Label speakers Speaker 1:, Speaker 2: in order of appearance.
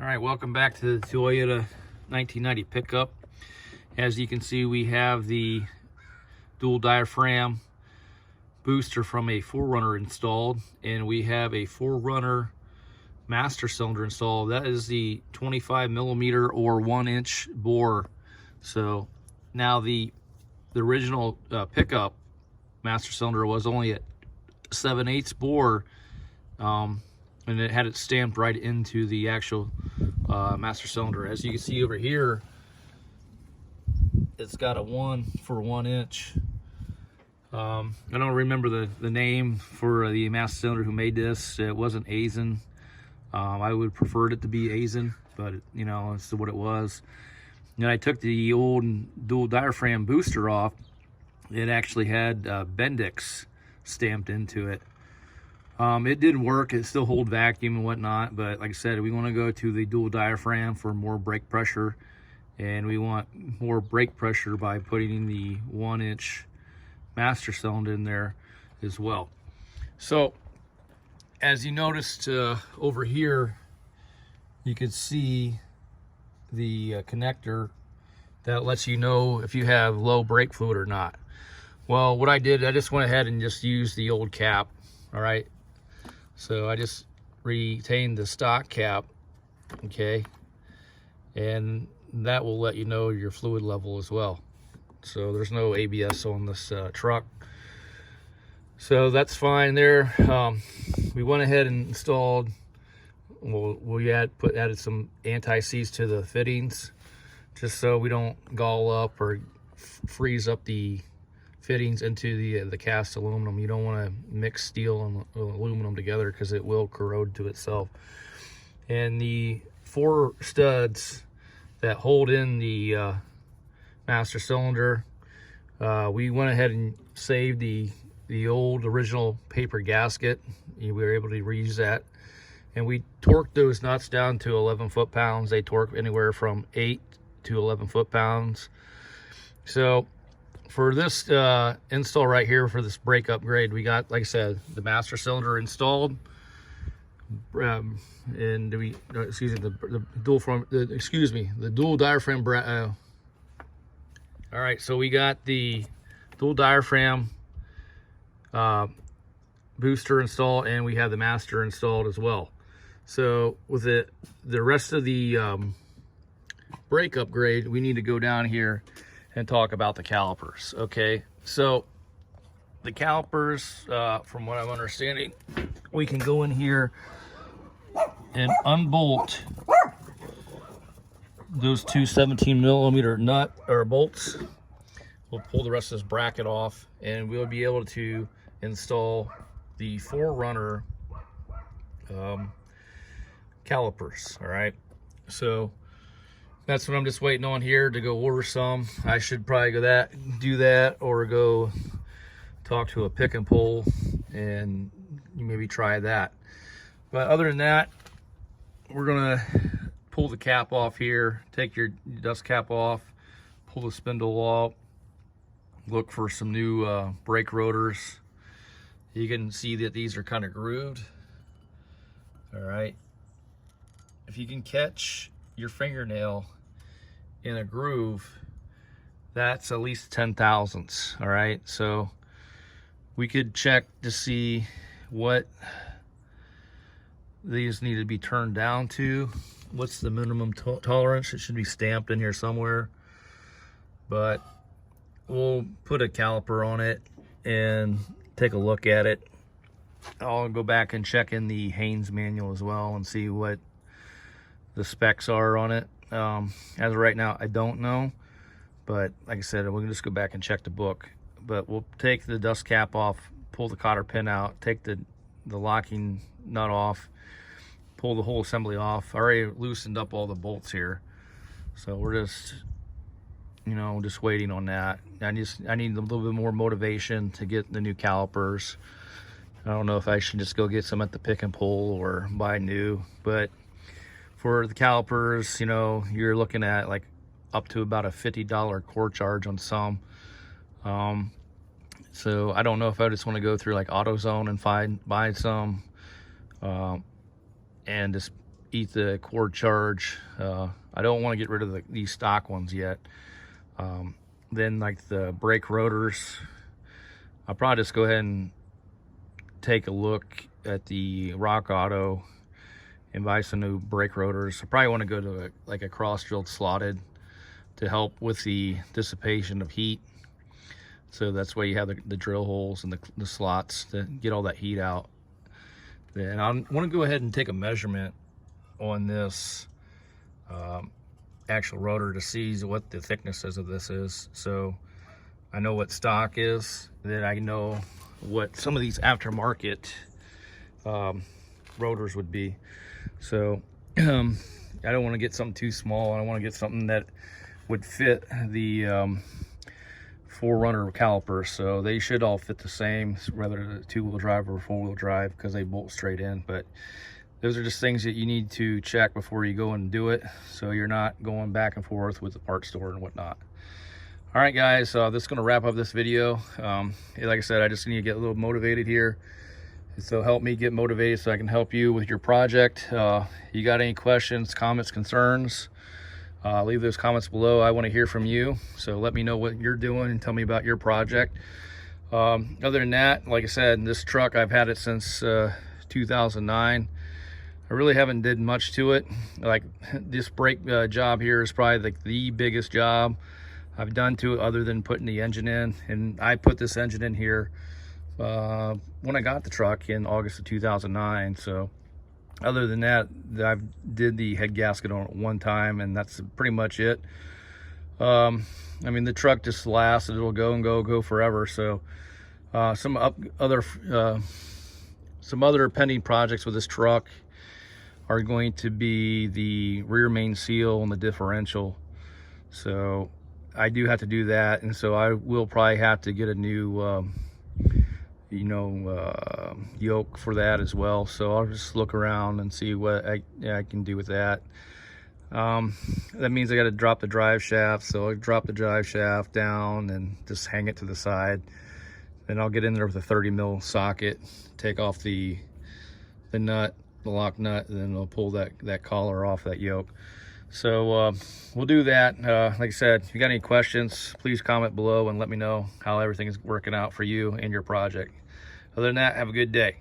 Speaker 1: right, welcome back to the Toyota 1990 pickup. As you can see, we have the dual diaphragm booster from a 4Runner installed, and we have a 4Runner master cylinder installed. That is the 25 millimeter or 1-inch bore. So now the original pickup master cylinder was only at 7/8 bore, and it had it stamped right into the actual master cylinder. As you can see over here, it's got a 1 for 1 inch. I don't remember the name for the master cylinder who made this. It wasn't Aisin. I would prefer it to be Aisin, but you know, it's what it was. And I took the old dual diaphragm booster off. It actually had Bendix stamped into it. It didn't work. It still hold vacuum and whatnot, but like I said, we want to go to the dual diaphragm for more brake pressure, and we want more brake pressure by putting in the 1-inch master cylinder in there as well. So as you noticed over here, you can see the connector that lets you know if you have low brake fluid or not. Well, what I did, I just went ahead and just used the old cap. All right, so I just retained the stock cap, okay, and that will let you know your fluid level as well. So there's no ABS on this truck, so that's fine there. We went ahead and installed, we added some anti-seize to the fittings, just so we don't gall up or freeze up the fittings into the cast aluminum. You don't want to mix steel and aluminum together because it will corrode to itself. And the 4 studs that hold in the master cylinder, we went ahead and saved the old original paper gasket. We were able to reuse that, and we torqued those nuts down to 11 foot-pounds. They torque anywhere from 8 to 11 foot-pounds. So for this install right here, for this brake upgrade, we got, like I said, the master cylinder installed, and the dual diaphragm. All right, so we got the dual diaphragm booster installed, and we have the master installed as well. So with the rest of the brake upgrade, we need to go down here and talk about the calipers. Okay, so the calipers, from what I'm understanding, we can go in here and unbolt those two 17 millimeter nut or bolts. We'll pull the rest of this bracket off, and we'll be able to install the 4Runner calipers. All right, so that's what I'm just waiting on here to go order some. I should probably do that, or go talk to a pick and pull and maybe try that. But other than that, we're gonna pull the cap off here, take your dust cap off, pull the spindle off, look for some new brake rotors. You can see that these are kind of grooved. All right, if you can catch your fingernail in a groove, that's at least 10 thousandths. All right, so we could check to see what these need to be turned down to. What's the minimum tolerance? It should be stamped in here somewhere, but we'll put a caliper on it and take a look at it. I'll go back and check in the Haynes manual as well and see what the specs are on it. As of right now, I don't know, but like I said, we'll just go back and check the book. But we'll take the dust cap off, pull the cotter pin out, take the locking nut off, pull the whole assembly off. I already loosened up all the bolts here, so we're just, you know, just waiting on that. I need a little bit more motivation to get the new calipers. I don't know if I should just go get some at the pick and pull or buy new, but for the calipers, you know, you're looking at like up to about a $50 core charge on some. So I don't know if I just want to go through like AutoZone and buy some, and just eat the cord charge. I don't want to get rid of these stock ones yet. Then like the brake rotors, I'll probably just go ahead and take a look at the Rock Auto and buy some new brake rotors. I probably want to go to like a cross-drilled slotted to help with the dissipation of heat. So that's why you have the drill holes and the slots to get all that heat out. Then I want to go ahead and take a measurement on this actual rotor to see what the thicknesses of this is. So I know what stock is, then I know what some of these aftermarket rotors would be. So I don't want to get something too small. I want to get something that would fit the 4Runner calipers. So they should all fit the same, whether it's 2-wheel drive or 4-wheel drive, because they bolt straight in. But those are just things that you need to check before you go and do it, so you're not going back and forth with the parts store and whatnot. All right, guys, this is going to wrap up this video. Like I said, I just need to get a little motivated here. So help me get motivated so I can help you with your project. You got any questions, comments, concerns, leave those comments below. I want to hear from you, so let me know what you're doing and tell me about your project. Other than that, like I said, this truck, I've had it since 2009. I really haven't did much to it. Like this brake job here is probably like the biggest job I've done to it, other than putting the engine in. And I put this engine in here when I got the truck in August of 2009. So other than that, I did the head gasket on it one time, and that's pretty much it. I mean, the truck just lasts. It'll go and go forever. So some other pending projects with this truck are going to be the rear main seal and the differential. So I do have to do that, and so I will probably have to get a new yoke for that as well. So I'll just look around and see what I can do with that. That means I got to drop the drive shaft, so I'll drop the drive shaft down and just hang it to the side. Then I'll get in there with a 30mm socket, take off the nut, the lock nut, and then I'll pull that collar off that yoke. So we'll do that. Like I said, if you got any questions, please comment below and let me know how everything is working out for you and your project. Other than that, have a good day.